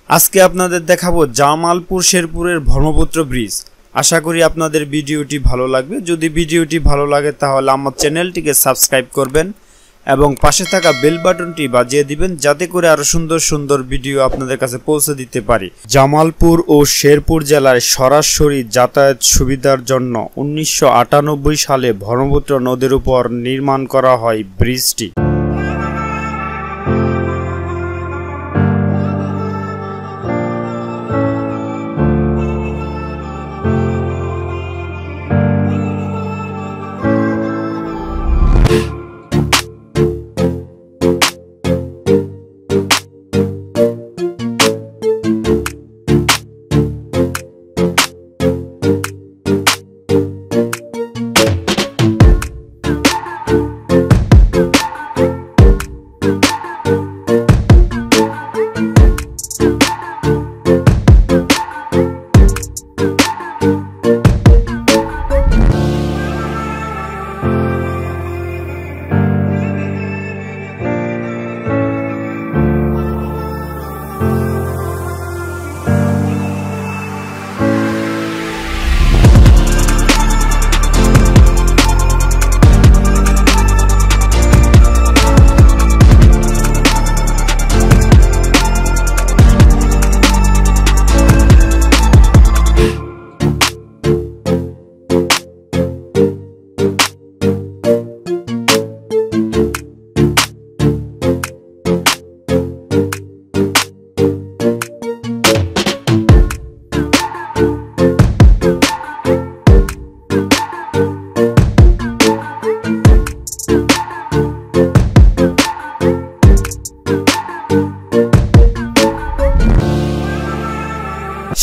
আজকে আপনাদের দেখাবো জামালপুর শেরপুরের ব্রহ্মপুত্র ব্রিজ। আশা করি আপনাদের ভিডিওটি ভালো লাগবে। যদি ভিডিওটি ভালো লাগে তাহলে আমার চ্যানেলটিকে সাবস্ক্রাইব করবেন এবং পাশে থাকা বেল বাটনটি বাজিয়ে দিবেন, যাতে করে আরো সুন্দর সুন্দর ভিডিও আপনাদের কাছে পৌঁছে দিতে পারি। জামালপুর ও শেরপুর জেলায় সরাসরি যাতায়াত সুবিধার জন্য 1998 সালে ব্রহ্মপুত্র নদীর উপর নির্মাণ করা হয় ব্রিজটি।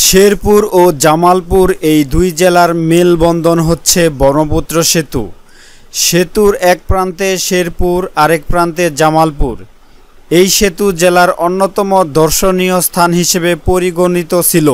শেরপুর ও জামালপুর এই দুই জেলার মেলবন্ধন হচ্ছে ব্রহ্মপুত্র সেতু। সেতুর এক প্রান্তে শেরপুর, আরেক প্রান্তে জামালপুর। এই সেতু জেলার অন্যতম দর্শনীয় স্থান হিসেবে পরিগণিত ছিল।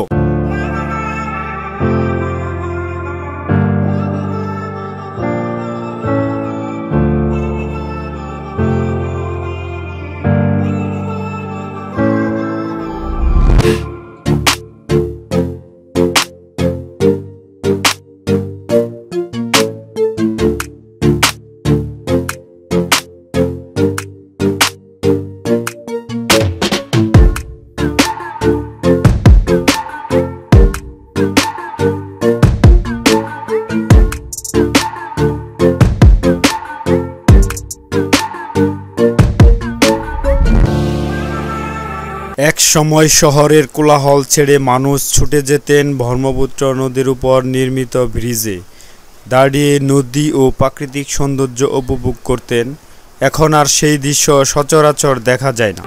এক সময় শহরের কোলাহল ছেড়ে মানুষ ছুটে যেতেন ব্রহ্মপুত্র নদীর উপর নির্মিত ব্রিজে, দাঁড়িয়ে নদী ও প্রাকৃতিক সৌন্দর্য উপভোগ করতেন। এখন আর সেই দৃশ্য সচরাচর দেখা যায় না।